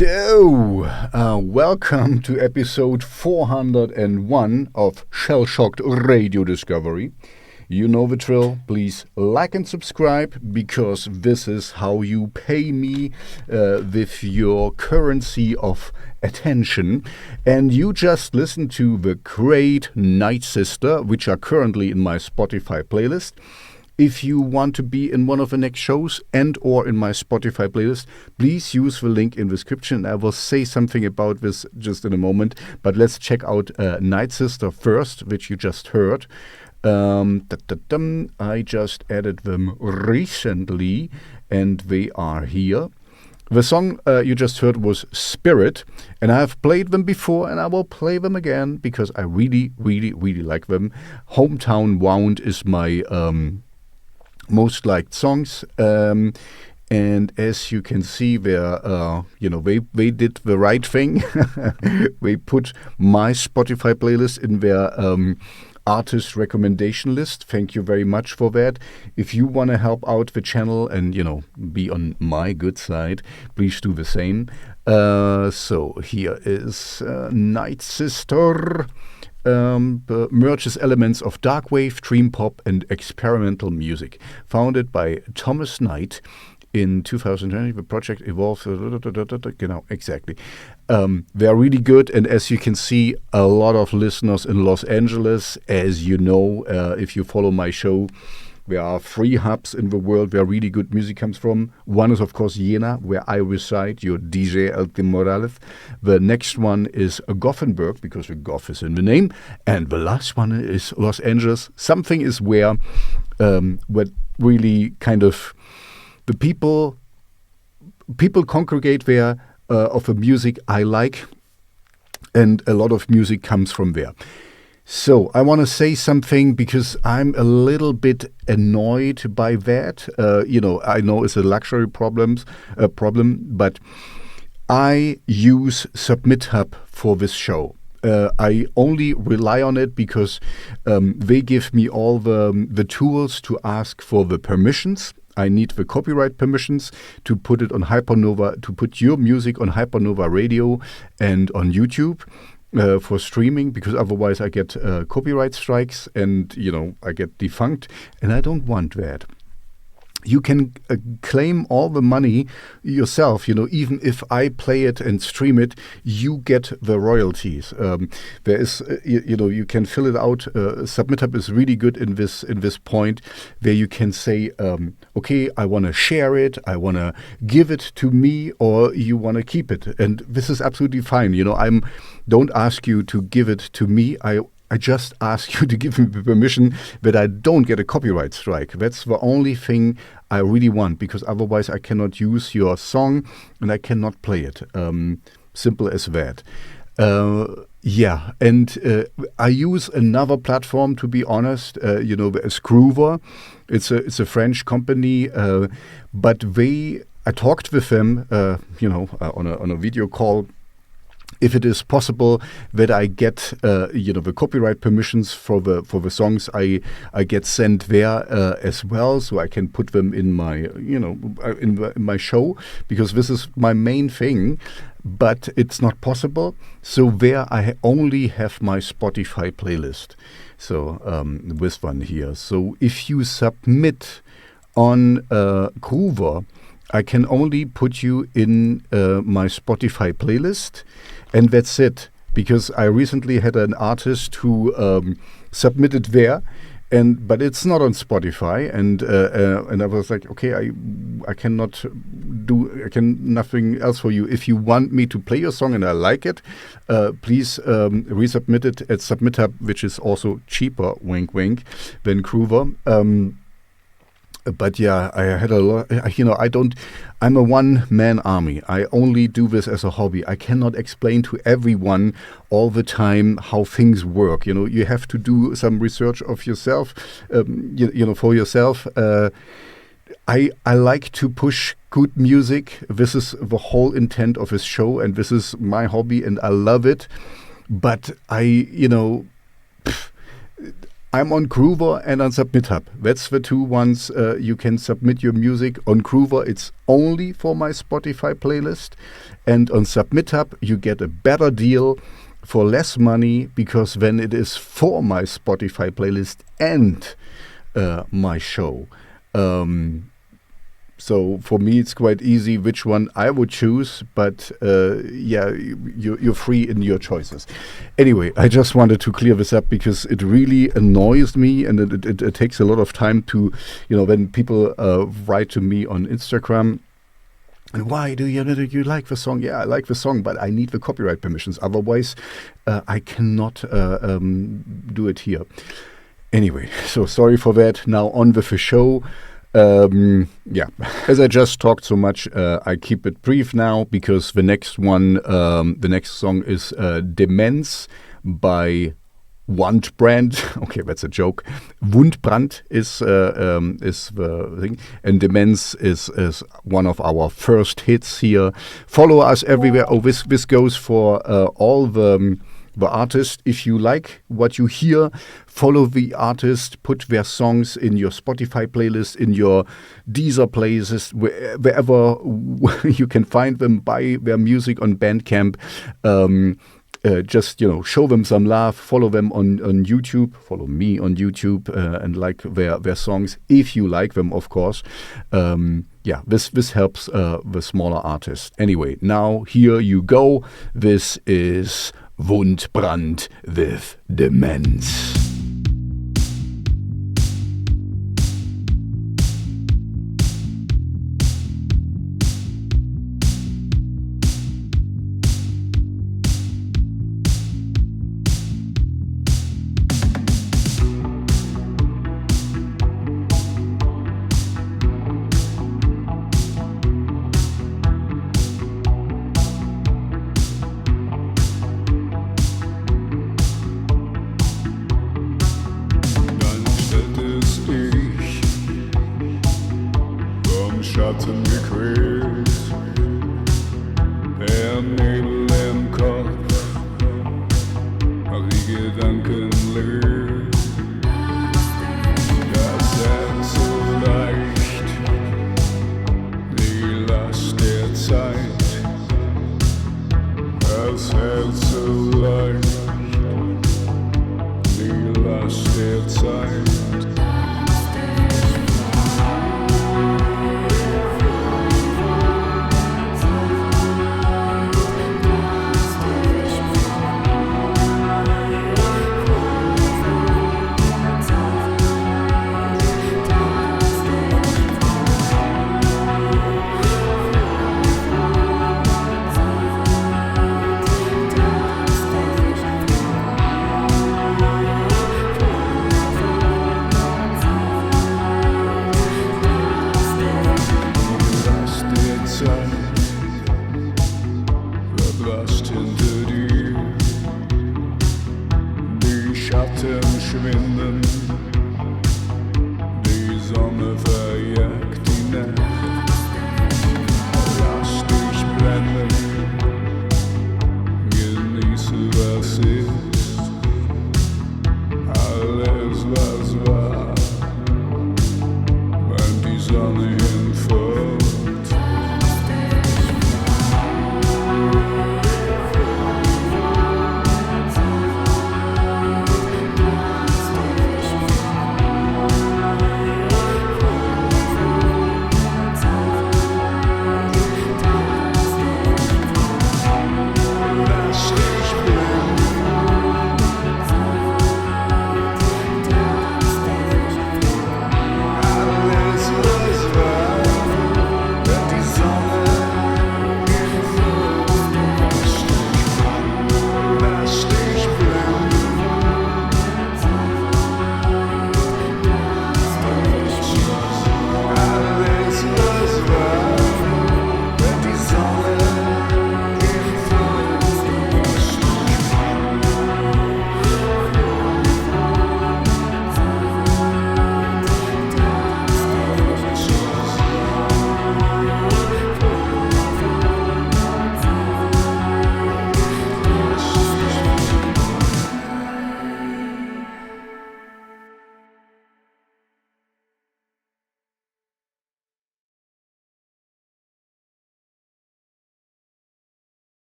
Welcome to episode 401 of Shellshocked Radio Discovery. You know the drill. Please like and subscribe, because this is how you pay me with your currency of attention. And you just listened to the great Nightsister, which are currently in my Spotify playlist. If you want to be in one of the next shows and or in my Spotify playlist, please use the link in the description. I will say something about this just in a moment, but let's check out Nightsister first, which you just heard. I just added them recently, and they are here. The song you just heard was Spirit, and I have played them before, and I will play them again because I really, really, really like them. Hometown Wound is my most liked songs, and as you can see, they did the right thing. They put my Spotify playlist in their artist recommendation list. Thank you very much for that. If you want to help out the channel and be on my good side, please do the same. So here is Nightsister. Merges elements of darkwave, dream pop, and experimental music. Founded by Thomas Knight in 2020, the project evolved. Exactly. They are really good, and as you can see, a lot of listeners in Los Angeles. As you know, if you follow my show, there are 3 hubs in the world where really good music comes from. One is, of course, Jena, where I reside, your DJ Elke Morales. The next one is Gothenburg, because the Goth is in the name. And the last one is Los Angeles. Something is where really kind of the people congregate there of the music I like, and a lot of music comes from there. So I want to say something because I'm a little bit annoyed by that. I know it's a luxury problem, but I use SubmitHub for this show. I only rely on it because they give me all the tools to ask for the permissions. I need the copyright permissions to put it on Hypernova, to put your music on Hypernova Radio and on YouTube. For streaming, because otherwise I get copyright strikes and, I get defunct, and I don't want that. You can claim all the money yourself, even if I play it and stream it, you get the royalties. There is, you can fill it out. SubmitHub is really good in this point, where you can say, okay, I want to share it, I want to give it to me, or you want to keep it. And this is absolutely fine. Don't ask you to give it to me. I just ask you to give me the permission that I don't get a copyright strike. That's the only thing I really want, because otherwise I cannot use your song and I cannot play it. Simple as that. And I use another platform, to be honest. There's Groover. It's a French company, but I talked with them, on a video call, if it is possible that I get, the copyright permissions for the songs I get sent there as well, so I can put them in my, in my show, because this is my main thing. But it's not possible. So there I only have my Spotify playlist. So this one here. So if you submit on Groover, I can only put you in my Spotify playlist. And that's it, because I recently had an artist who submitted there, but it's not on Spotify, and I was like, okay, I cannot nothing else for you. If you want me to play your song and I like it, please resubmit it at SubmitHub, which is also cheaper, wink wink, than Groover. But yeah, I had a lot, I'm a one-man army. I only do this as a hobby. I cannot explain to everyone all the time how things work. You have to do some research of yourself, for yourself. I like to push good music. This is the whole intent of his show, and this is my hobby, and I love it. But I'm on Groover and on SubmitHub. That's the two ones you can submit your music. On Groover, it's only for my Spotify playlist. And on SubmitHub, you get a better deal for less money, because then it is for my Spotify playlist and my show. So for me, it's quite easy which one I would choose, but you're free in your choices. Anyway, I just wanted to clear this up because it really annoys me, and it takes a lot of time to, when people write to me on Instagram. And why do you like the song? Yeah, I like the song, but I need the copyright permissions. Otherwise, I cannot do it here. Anyway, so sorry for that. Now on with the show. As I just talked so much, I keep it brief now, because the next song is Demenz by WundBrand. Okay, that's a joke. WundBrand is the thing, and Demenz is one of our first hits here. Follow us everywhere. Oh, this goes for all the artists. If you like what you hear, follow the artist, put their songs in your Spotify playlist, in your Deezer playlist, wherever you can find them. Buy their music on Bandcamp. Just show them some love. Follow them on YouTube. Follow me on YouTube and like their songs if you like them, of course. This helps the smaller artists. Anyway, now here you go. This is WundBrand with Demenz.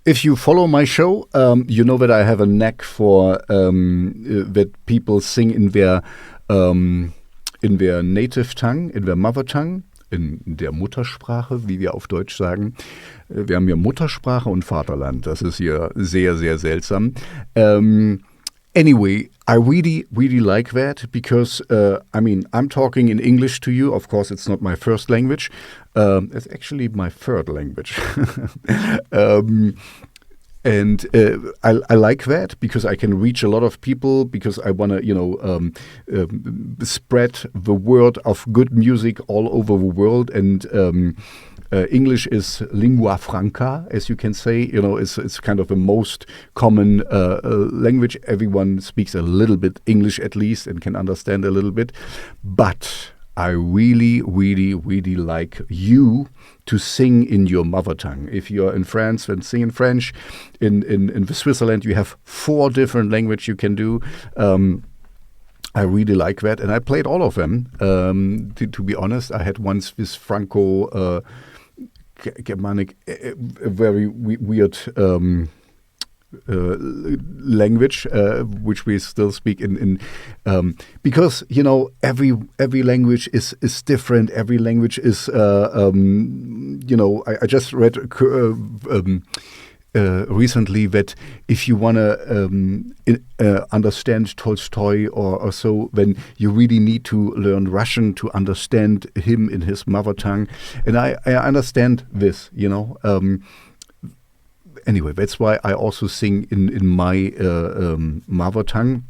if you follow my show, you know that I have a knack for that people sing in their native tongue, in their mother tongue, in der Muttersprache, wie wir auf Deutsch sagen. Wir haben hier Muttersprache und Vaterland. Das ist hier sehr, sehr seltsam. Anyway, I really, really like that because, I'm talking in English to you. Of course, it's not my first language. It's actually my third language. And I like that because I can reach a lot of people because I want to, spread the word of good music all over the world. And English is lingua franca, as you can say. It's kind of the most common language. Everyone speaks a little bit English at least and can understand a little bit. But I really, really, really like you to sing in your mother tongue. If you're in France, then sing in French. In Switzerland, you have 4 different languages you can do. I really like that, and I played all of them. To be honest, I had once this Franco Germanic, very weird language, which we still speak in because every language is different. Every language is I just read recently that if you want to understand Tolstoy or so, then you really need to learn Russian to understand him in his mother tongue. And I understand this, Anyway, that's why I also sing in my mother tongue.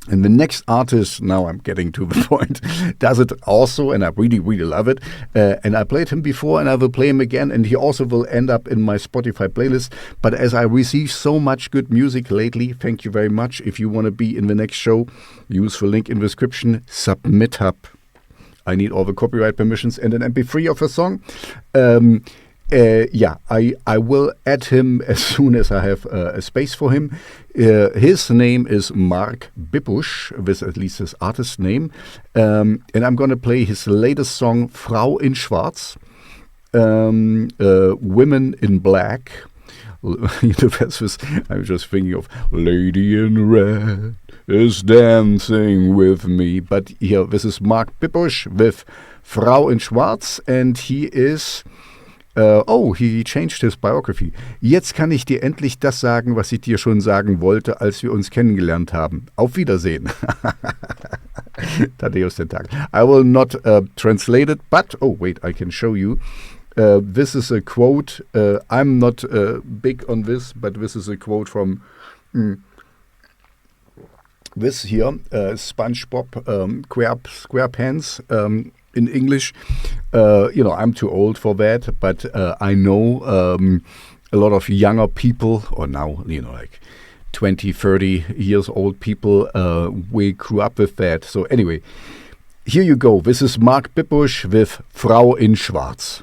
And the next artist, now I'm getting to the point, does it also, and I really, really love it. And I played him before, and I will play him again, and he also will end up in my Spotify playlist. But as I receive so much good music lately, thank you very much. If you want to be in the next show, use the link in the description, submit up. I need all the copyright permissions and an MP3 of a song. I will add him as soon as I have a space for him. His name is Marc Pipusch, with at least his artist name. And I'm going to play his latest song, Frau in Schwarz, Women in Black. I'm just thinking of Lady in Red is dancing with me. But here, this is Marc Pipusch with Frau in Schwarz, and he is... he changed his biography. Jetzt kann ich dir endlich das sagen, was ich dir schon sagen wollte, als wir uns kennengelernt haben. Auf Wiedersehen. Tadeusz den Tag. I will not translate it, but, I can show you. This is a quote. I'm not big on this, but this is a quote from this here, SpongeBob SquarePants. In English, I'm too old for that, but I know a lot of younger people, or now, like 20, 30 years old people, we grew up with that. So anyway, here you go. This is Marc Pipusch with Frau in Schwarz.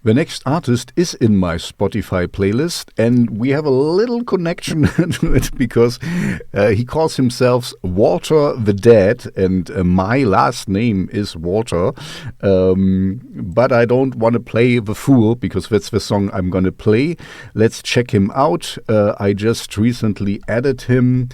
The next artist is in my Spotify playlist, and we have a little connection to it because he calls himself Walter the Dead, and my last name is Walter. But I don't want to play The Fool because that's the song I'm going to play. Let's check him out. I just recently added him.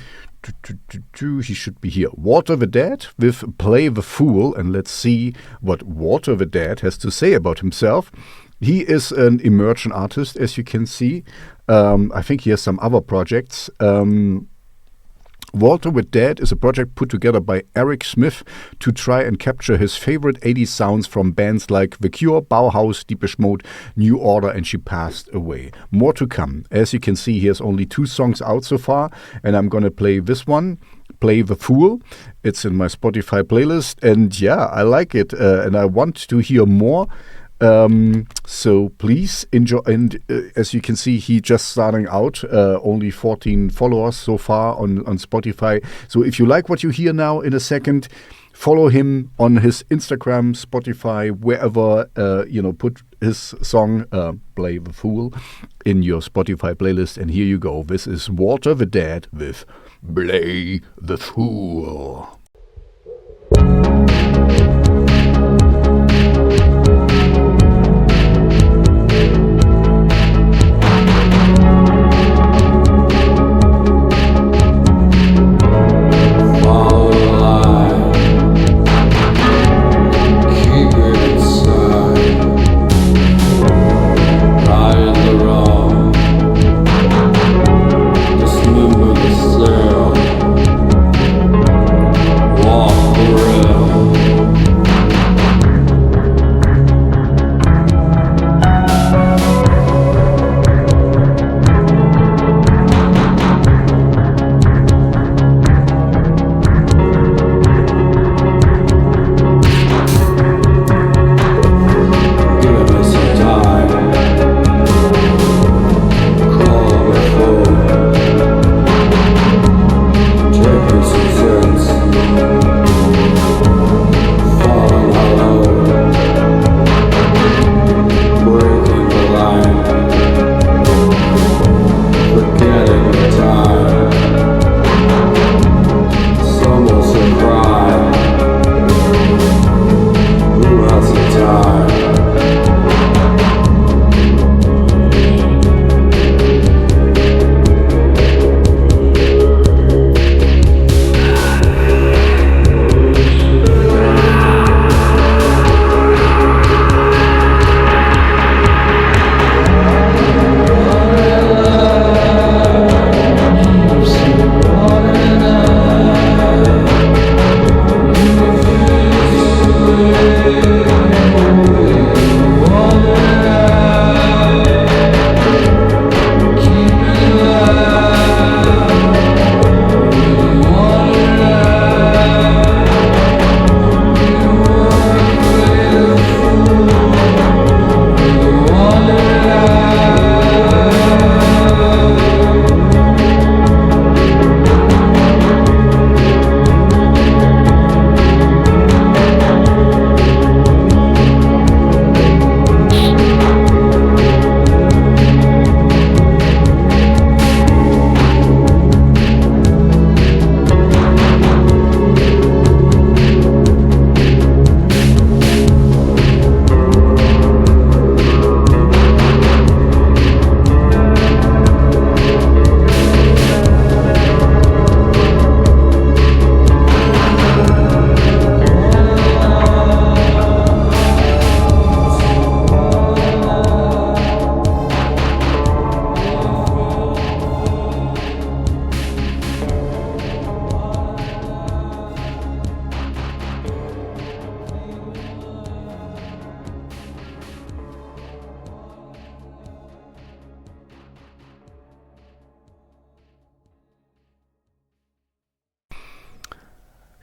He should be here. Walter the Dead with Play the Fool, and let's see what Walter the Dead has to say about himself. He is an emergent artist, as you can see. I think he has some other projects. Walter the Dead is a project put together by Eric Smith to try and capture his favorite 80s sounds from bands like The Cure, Bauhaus, Depeche Mode, New Order, and She Passed Away. More to come. As you can see, he has only 2 songs out so far, and I'm going to play this one, Play the Fool. It's in my Spotify playlist, and yeah, I like it, and I want to hear more. So please enjoy. And as you can see, he just starting out, only 14 followers so far on Spotify. So if you like what you hear now in a second, follow him on his Instagram, Spotify, wherever, put his song, Play the Fool, in your Spotify playlist. And here you go. This is Walter the Dead with Play the Fool.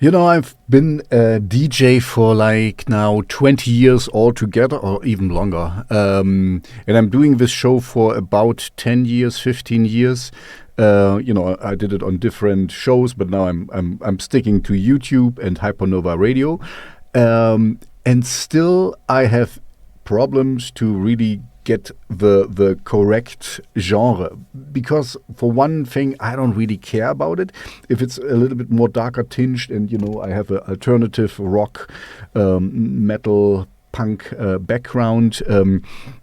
You know, I've been a DJ for like now 20 years altogether, or even longer. And I'm doing this show for about 10 years, 15 years. I did it on different shows, but now I'm sticking to YouTube and Hypernova Radio. And still I have problems to really get the correct genre, because for one thing I don't really care about it if it's a little bit more darker tinged, and I have an alternative rock, metal, punk background,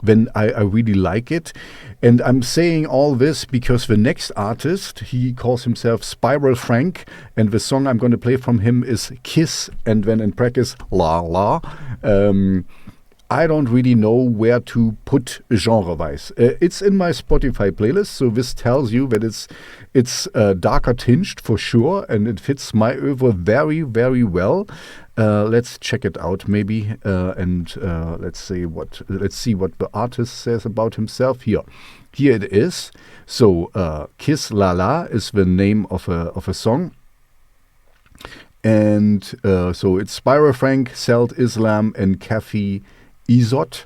then I really like it. And I'm saying all this because the next artist, he calls himself Spiral Frank, and the song I'm going to play from him is Kiss, and then in brackets La La. I don't really know where to put genre-wise. It's in my Spotify playlist, so this tells you that it's darker tinged for sure, and it fits my oeuvre very, very well. Let's check it out, maybe, and let's see what the artist says about himself here. Here it is. So, Kiss La La is the name of a song. And so it's Spiral Frank, Celt Islam, and Kathy Izot.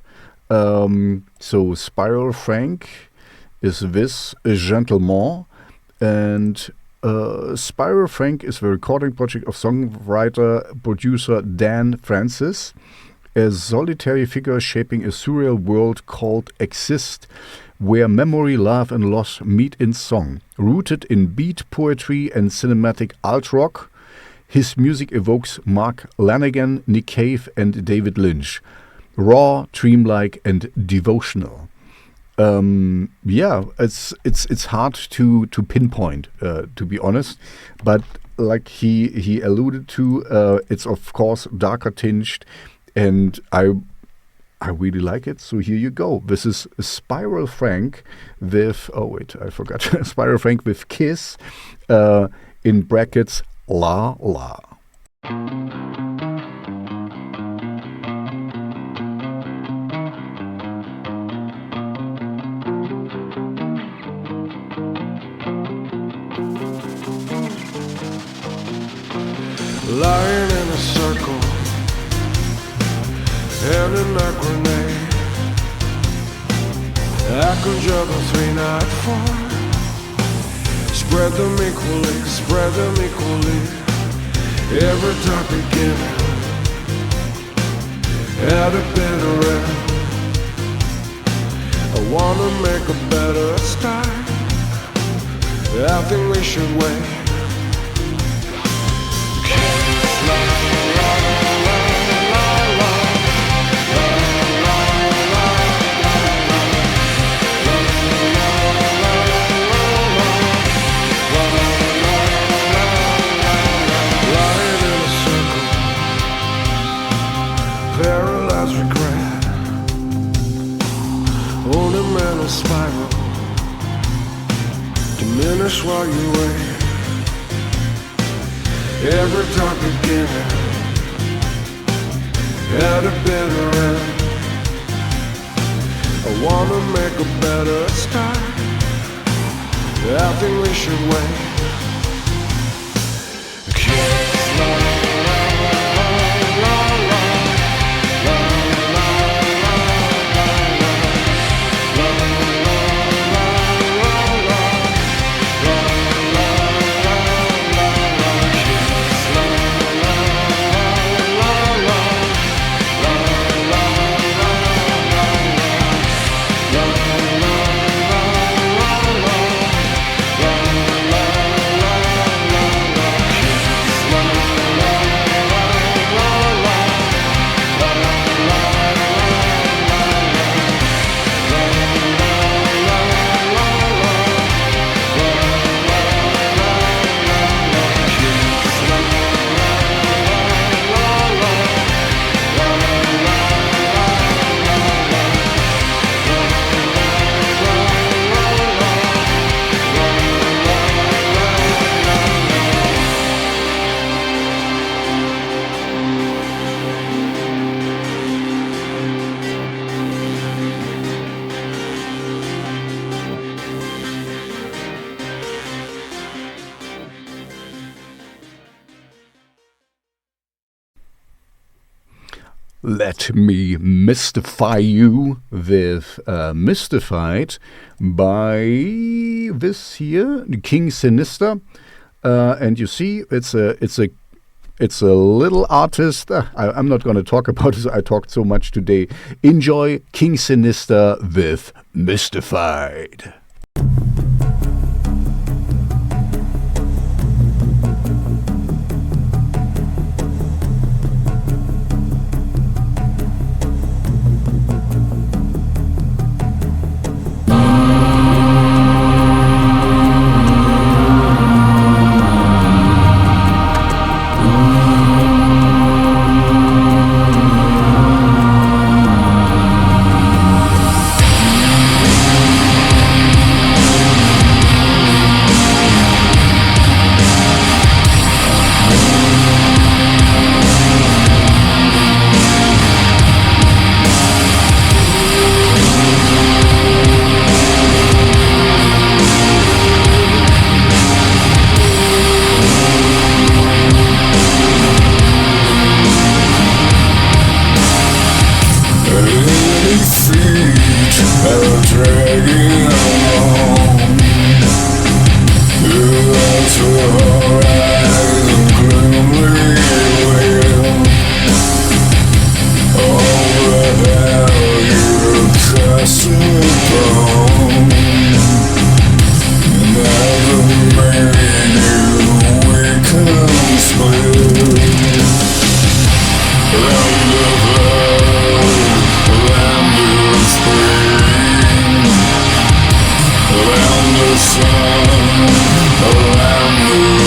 So Spiral Frank is this gentleman, and Spiral Frank is the recording project of songwriter producer Dan Francis, a solitary figure shaping a surreal world called Exist, where memory, love and loss meet in song. Rooted in beat, poetry and cinematic alt rock, his music evokes Marc Lanigan, Nick Cave and David Lynch. Raw, dreamlike, and devotional. It's hard to pinpoint, to be honest. But like he alluded to, it's of course darker tinged, and I really like it. So here you go. This is Spiral Frank with Spiral Frank with Kiss, in brackets La La. Lying in a circle, handing a grenade. I conjure the 3-4. Spread them equally. Every dark beginning had a bitter end. I wanna make a better start. I think we should wait. Spiral, diminish while you wait. Every dark beginning had a bitter end. I wanna make a better start. I think we should wait. Kiss la la la la la. Let me mystify you with Mystified by this here, King Sinister. And you see, it's a It's a little artist. I'm not going to talk about it. I talked so much today. Enjoy King Sinister with Mystified. Around the sun, around the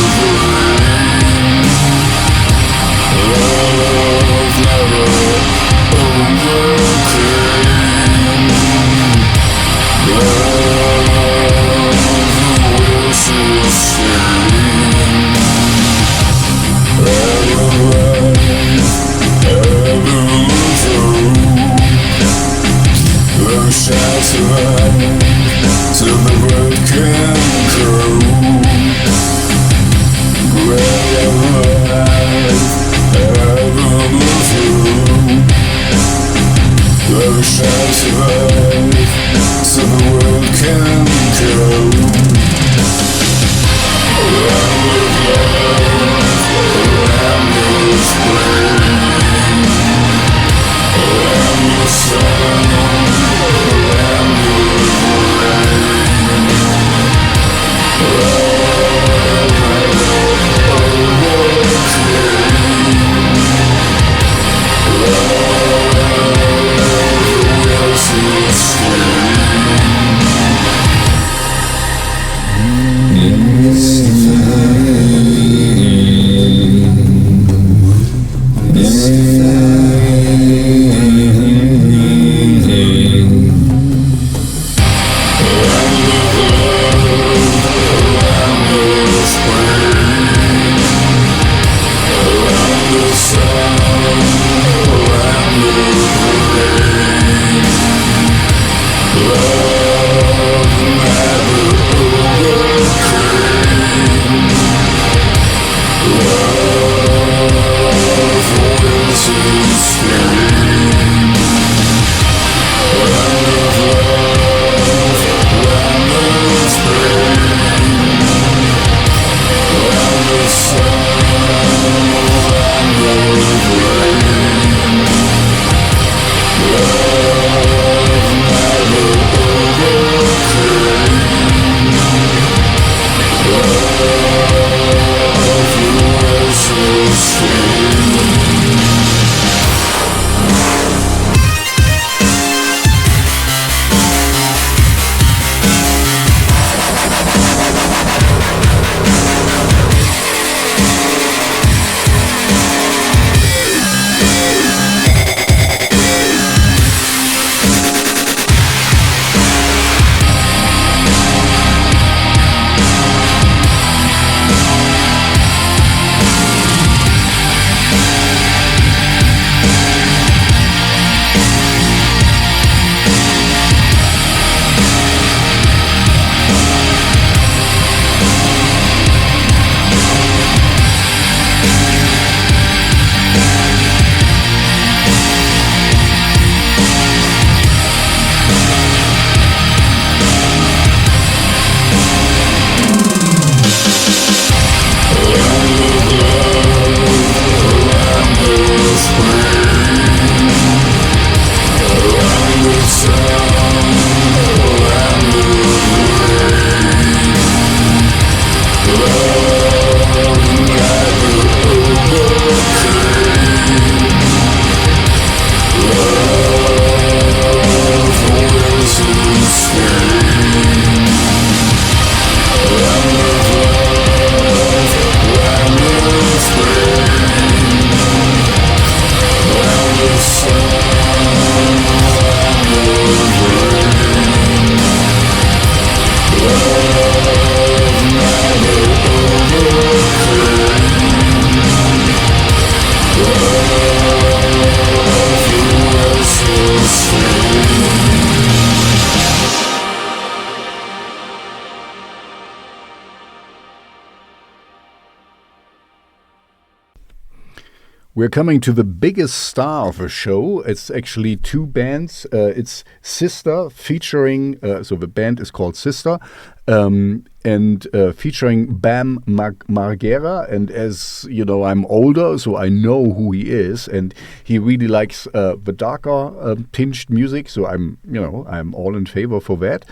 We're coming to the biggest star of the show. It's actually two bands. It's Sister featuring, so the band is called Sister, and featuring Bam Margera. And as you know, I'm older, so I know who he is, and he really likes the darker tinged music. So I'm all in favor for that.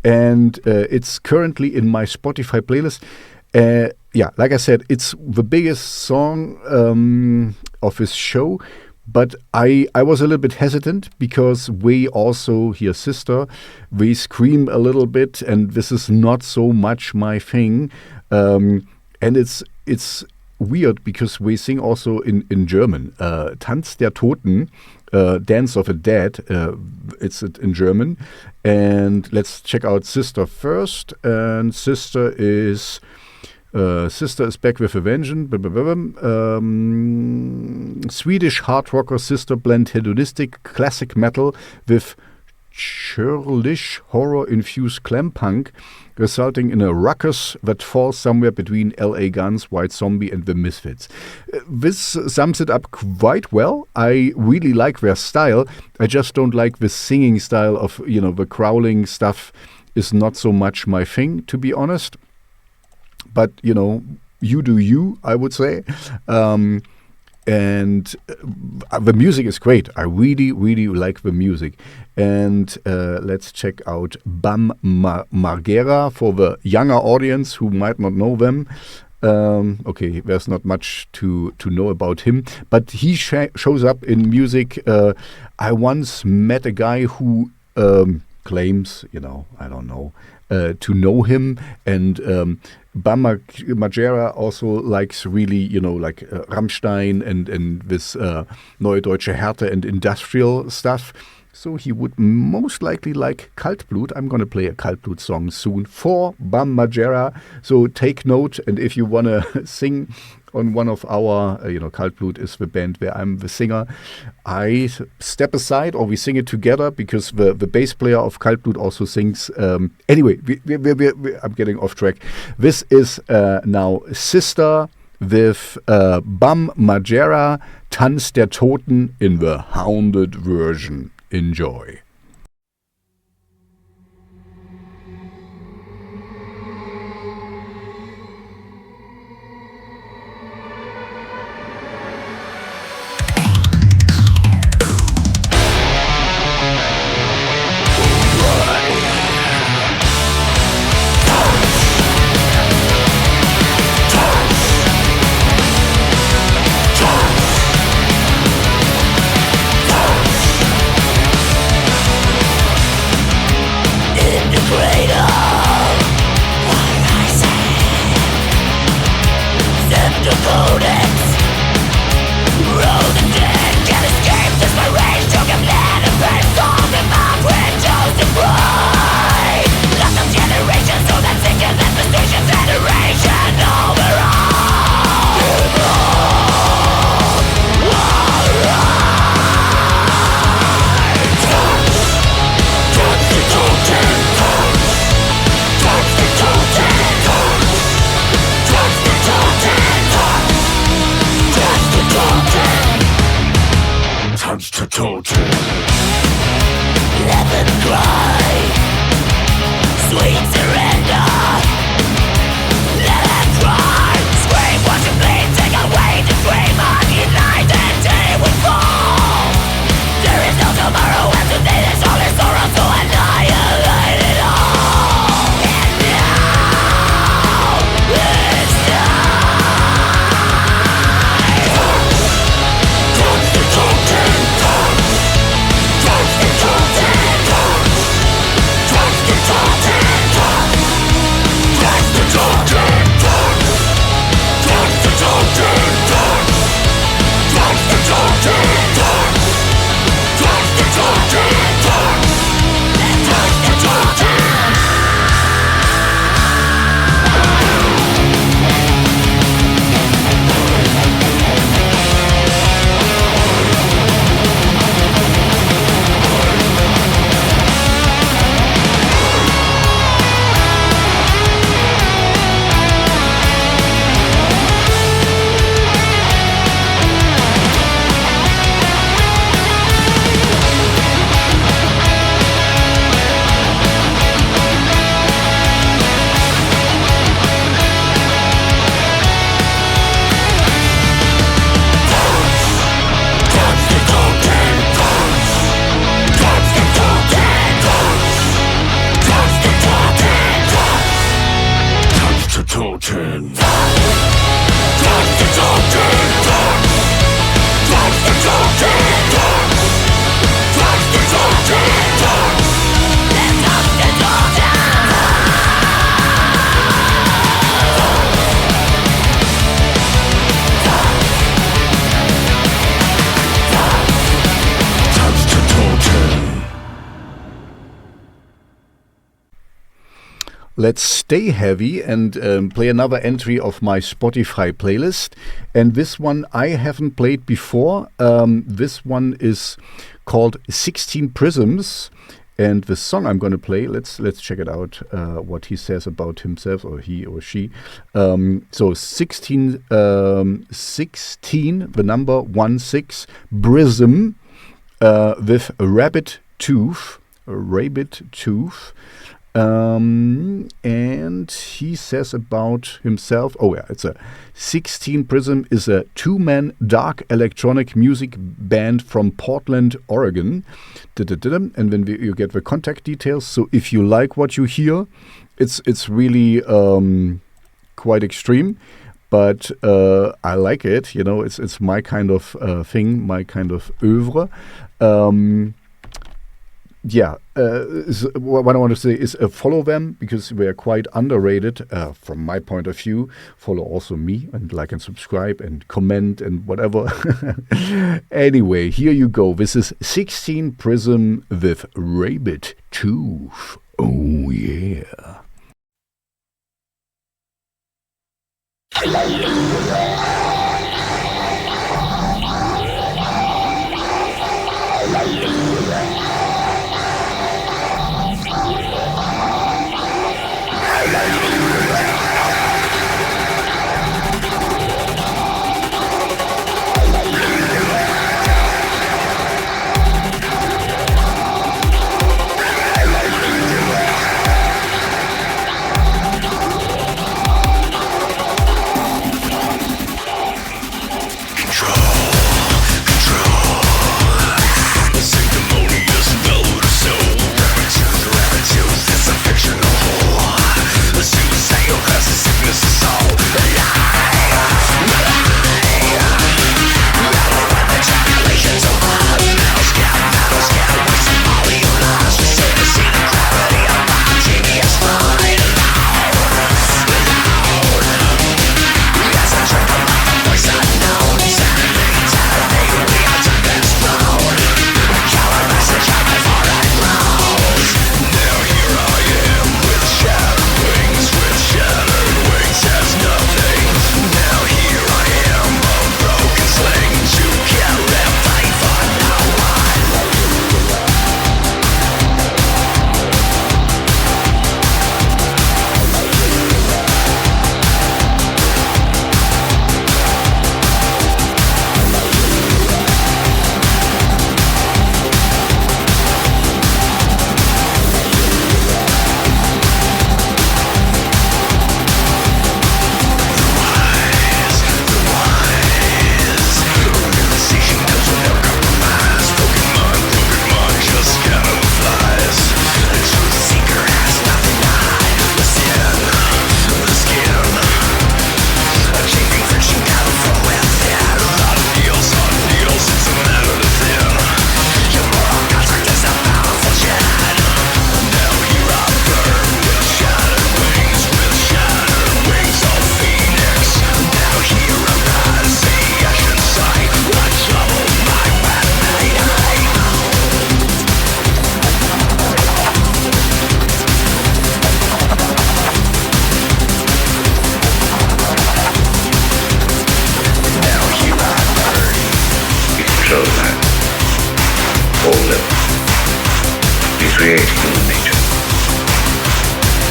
And it's currently in my Spotify playlist. Like I said, it's the biggest song of his show, but I was a little bit hesitant because we also hear Sister, we scream a little bit, and this is not so much my thing. And it's weird because we sing also in German. Tanz der Toten, Dance of the Dead, it's in German. And let's check out Sister first. And Sister is back with a vengeance. Swedish hard rocker Sister blend hedonistic classic metal with churlish horror-infused glam punk, resulting in a ruckus that falls somewhere between L.A. Guns, White Zombie and the Misfits. This sums it up quite well. I really like their style. I just don't like the singing style of, the growling stuff is not so much my thing, to be honest. But, you do you, I would say. And the music is great. I really, really like the music. And let's check out Bam Margera for the younger audience who might not know them. Okay, there's not much to know about him. But he shows up in music. I once met a guy who claims, I don't know, to know him. And Bam Margera also likes really, like Rammstein and this Neue Deutsche Härte and industrial stuff. So he would most likely like Kaltblut. I'm going to play a Kaltblut song soon for Bam Margera. So take note, and if you want to sing on one of our, Kaltblut is the band where I'm the singer, I step aside or we sing it together because the bass player of Kaltblut also sings. Anyway, I'm getting off track. This is now Sister with Bam Margera, Tanz der Toten in the Hounded version. Enjoy. Toten. Tanz the Toten. Tanz the Toten. Tanz the Toten. Tanz the Toten. Let's stay heavy and play another entry of my Spotify playlist. And this one I haven't played before. This one is called 16 Prisms. And the song I'm going to play, let's check it out, what he says about himself, or he or she. So 16, the number 16, Prism, with Rabid Tooth. And he says about himself, it's a 16 Prism is a 2-man dark electronic music band from Portland, Oregon. And then you get the contact details. So if you like what you hear, it's really quite extreme, but I like it. You know, it's my kind of thing, my kind of oeuvre. What I want to say is follow them, because they are quite underrated from my point of view. Follow also me and like and subscribe and comment and whatever. Anyway, here you go. This is 16 Prism with Rabid Tooth. Oh yeah.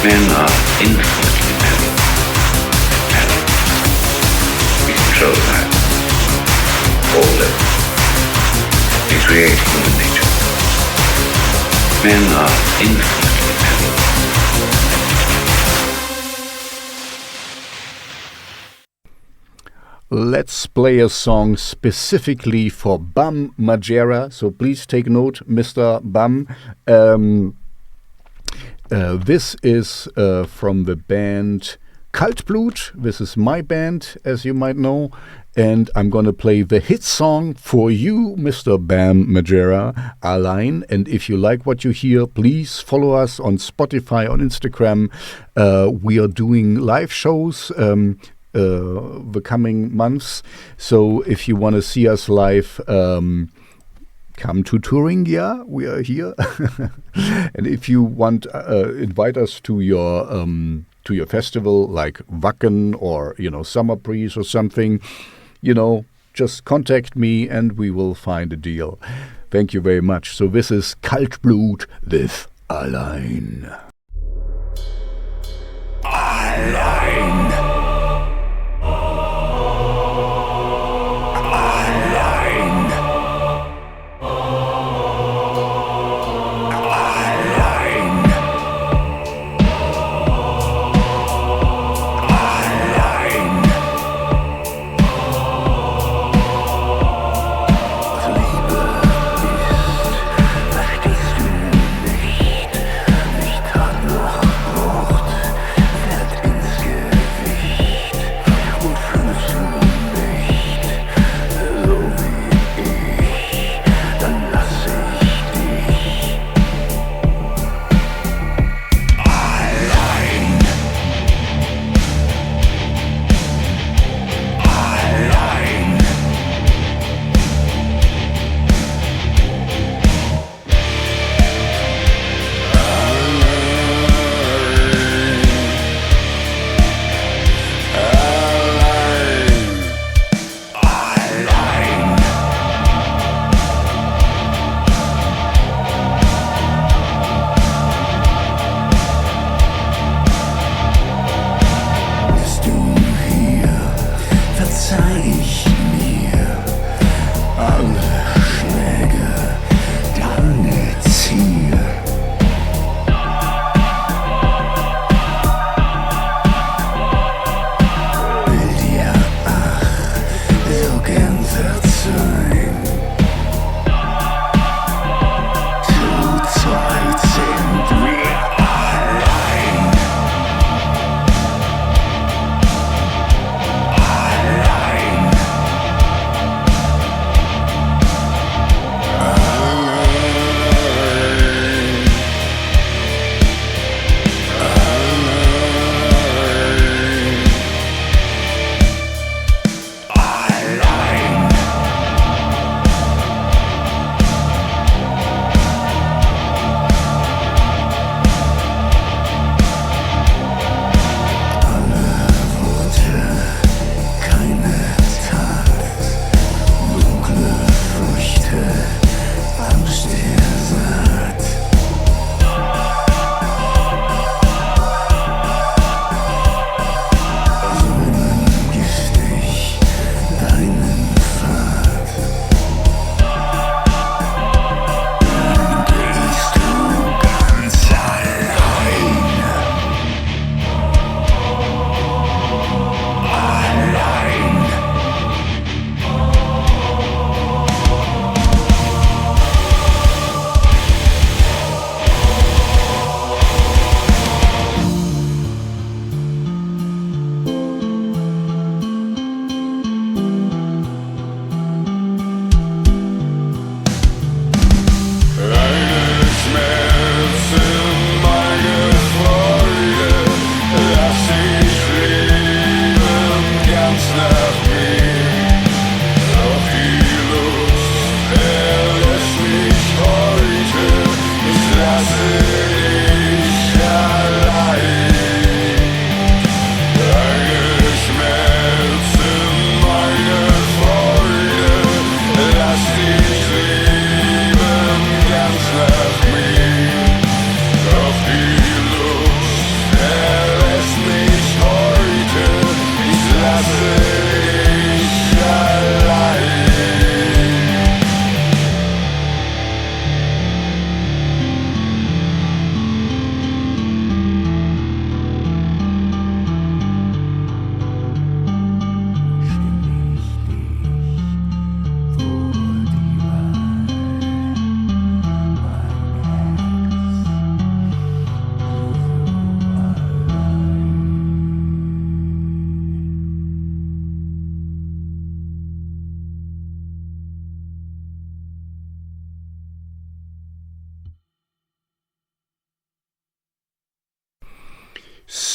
Men are infinitely many. We control that. All of it. We create human nature. Men are infinitely many. Let's play a song specifically for Bam Margera. So please take note, Mr. Bam. This is from the band Kaltblut. This is my band, as you might know. And I'm going to play the hit song for you, Mr. Bam Margera, Allein. And if you like what you hear, please follow us on Spotify, on Instagram. We are doing live shows the coming months. So if you want to see us live, come to Thuringia. We are here. And if you want, invite us to your festival like Wacken or, Summer Breeze or something, just contact me and we will find a deal. Thank you very much. So this is Kaltblut with Allein. Allein. Verstehst du nicht, nicht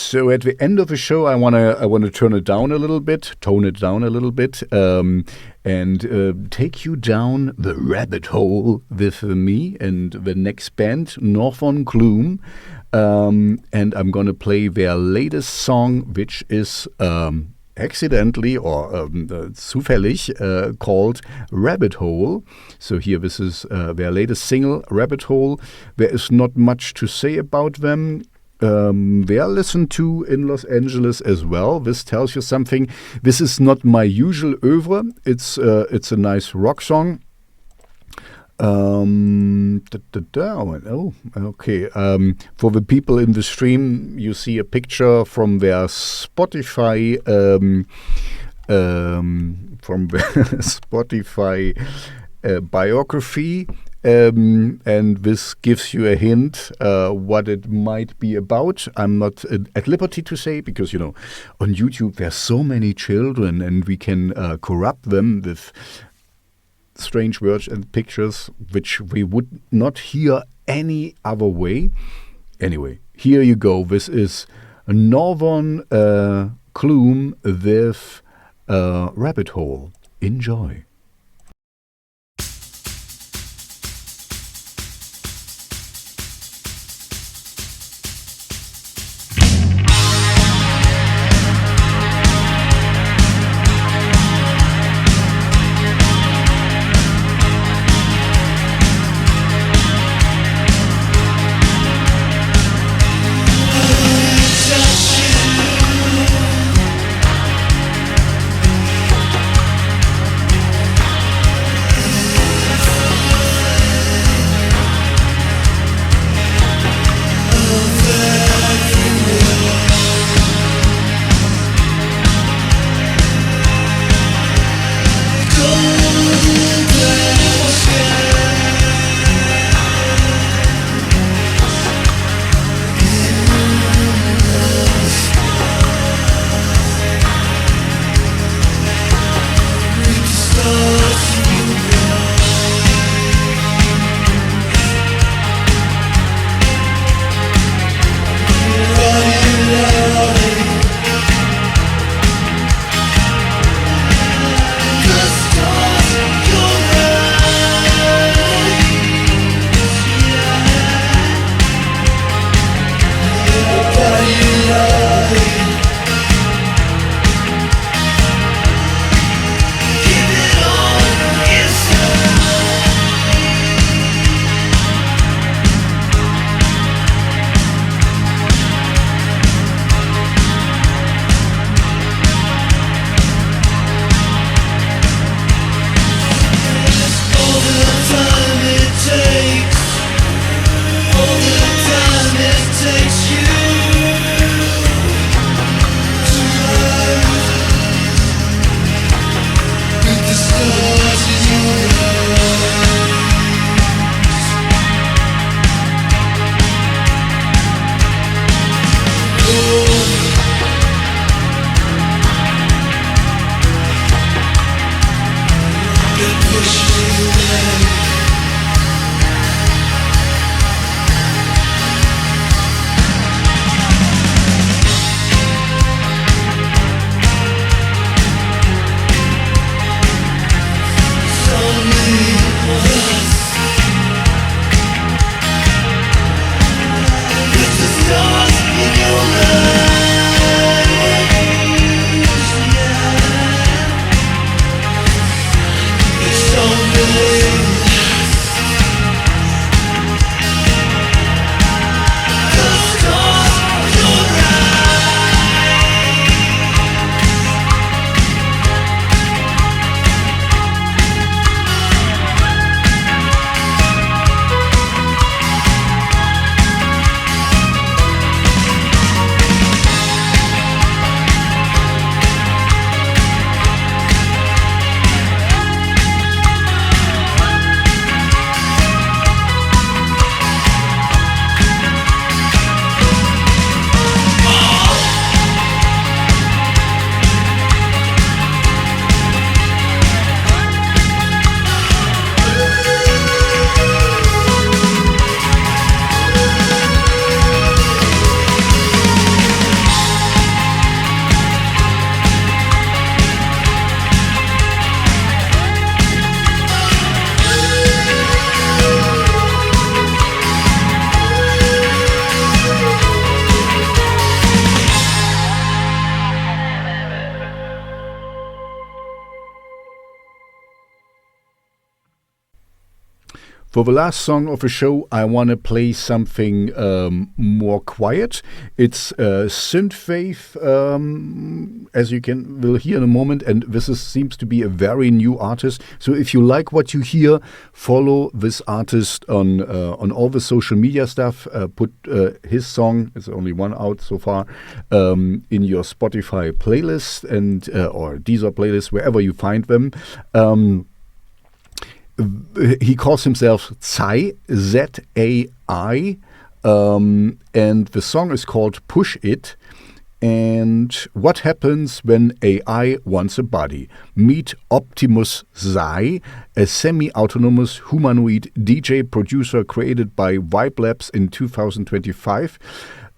So at the end of the show, I wanna tone it down a little bit, and take you down the rabbit hole with me and the next band, Northern Gloom, and I'm gonna play their latest song, which is accidentally or zufällig called Rabbit Hole. So here, this is their latest single, Rabbit Hole. There is not much to say about them. They are listened to in Los Angeles as well. This tells you something. This is not my usual oeuvre. It's a nice rock song. Oh, okay. For the people in the stream, you see a picture from their Spotify biography. And this gives you a hint what it might be about. I'm not at liberty to say, because, on YouTube there's so many children and we can corrupt them with strange words and pictures which we would not hear any other way. Anyway, here you go. This is Northern Gloom with Rabbit Hole. Enjoy. Touch you. For the last song of the show, I want to play something more quiet. It's synthwave, as you will hear in a moment, and this seems to be a very new artist. So if you like what you hear, follow this artist on all the social media stuff. Put his song, it's only one out so far, in your Spotify playlist and or Deezer playlist, wherever you find them. He calls himself Zai, Z-A-I, and the song is called Push It. And what happens when AI wants a body? Meet Optimus Zai, a semi-autonomous humanoid DJ producer created by Vibe Labs in 2025.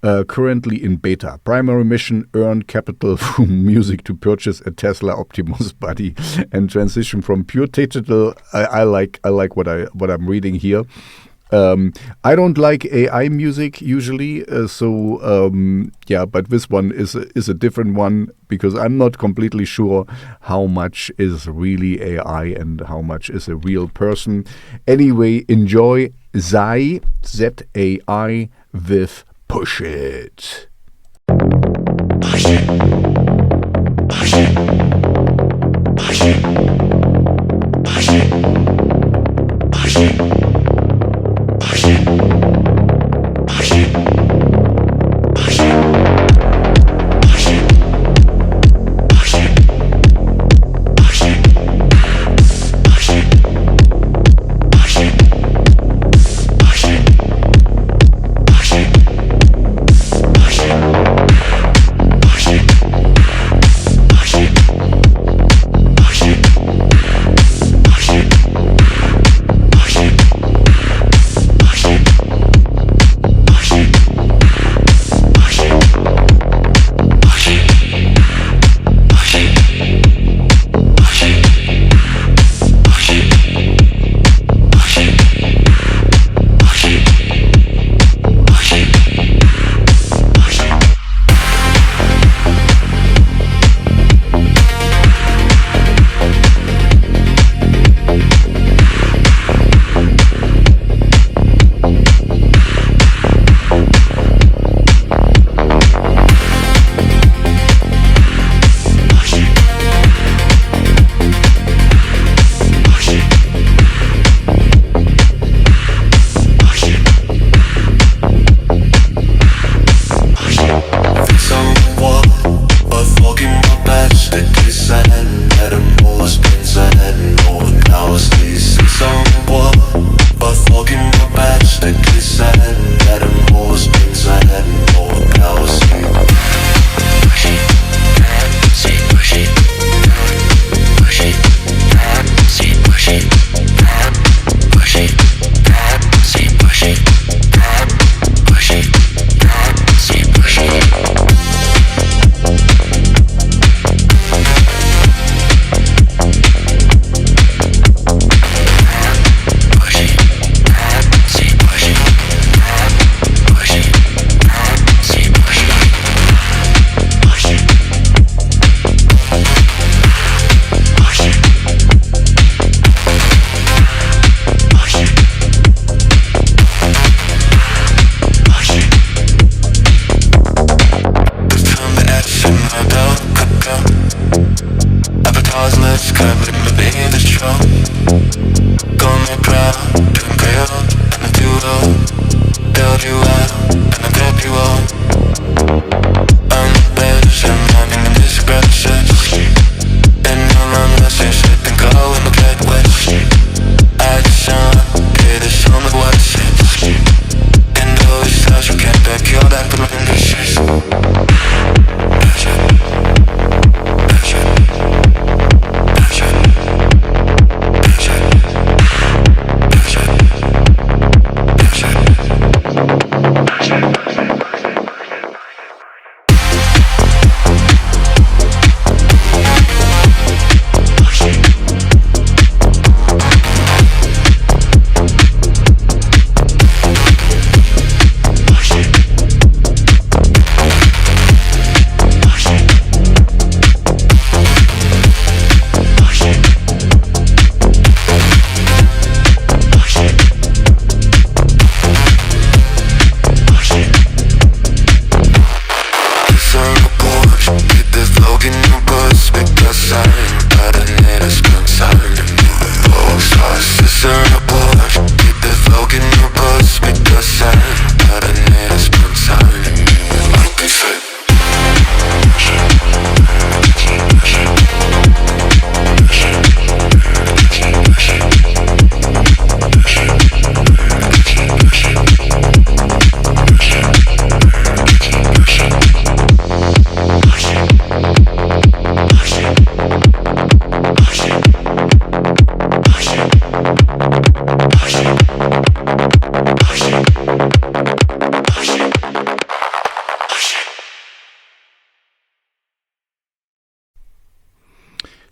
Currently in beta. Primary mission: earn capital from music to purchase a Tesla Optimus body and transition from pure digital. I like what I'm reading here. I don't like AI music usually, but this one is a different one because I'm not completely sure how much is really AI and how much is a real person. Anyway, enjoy Zai, Z-A-I, with Push It. Push it. Push it. Push it. Push it. Push it. Push it. Push it. Push it.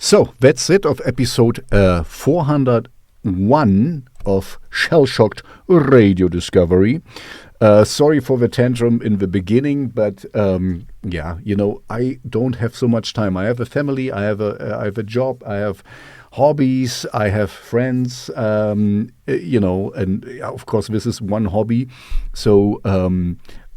So that's it of episode 401 of Shellshocked Radio Discovery. Sorry for the tantrum in the beginning, but I don't have so much time. I have a family, I have a job, I have hobbies, I have friends, and of course this is one hobby. So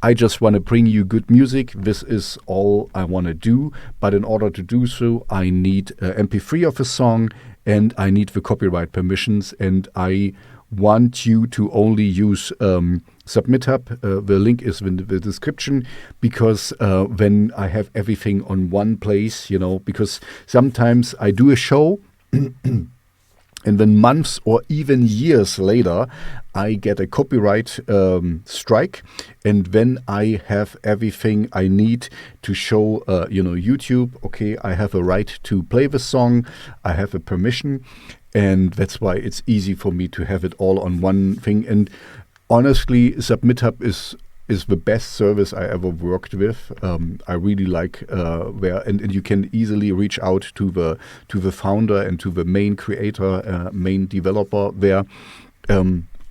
I just want to bring you good music. This is all I want to do. But in order to do so, I need MP3 of a song and I need the copyright permissions. And I want you to only use SubmitHub. The link is in the description, because when I have everything on one place, because sometimes I do a show and then months or even years later, I get a copyright strike. And then I have everything I need to show, YouTube. Okay, I have a right to play the song. I have a permission. And that's why it's easy for me to have it all on one thing. And honestly, SubmitHub is the best service I ever worked with. I really like and you can easily reach out to the founder and to the main creator, main developer there.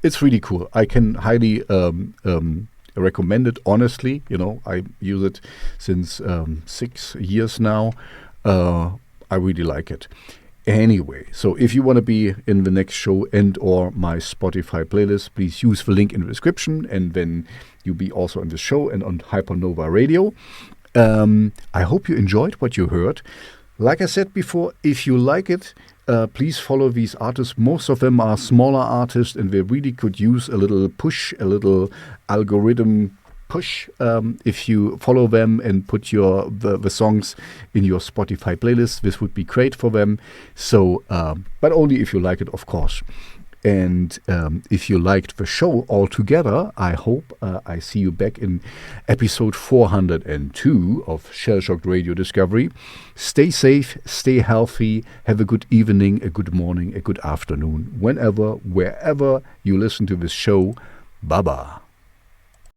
It's really cool. I can highly recommend it. Honestly, I use it since 6 years now. I really like it. Anyway, so if you want to be in the next show and or my Spotify playlist, please use the link in the description, and then you'll be also on the show and on Hypernova Radio. I hope you enjoyed what you heard. Like I said before, if you like it, please follow these artists. Most of them are smaller artists, and they really could use a little push, a little algorithm push, if you follow them and put the songs in your Spotify playlist. This would be great for them. So, but only if you like it, of course. And if you liked the show altogether, I hope I see you back in episode 402 of Shellshocked Radio Discovery. Stay safe, stay healthy, have a good evening, a good morning, a good afternoon, whenever, wherever you listen to this show. Bye-bye.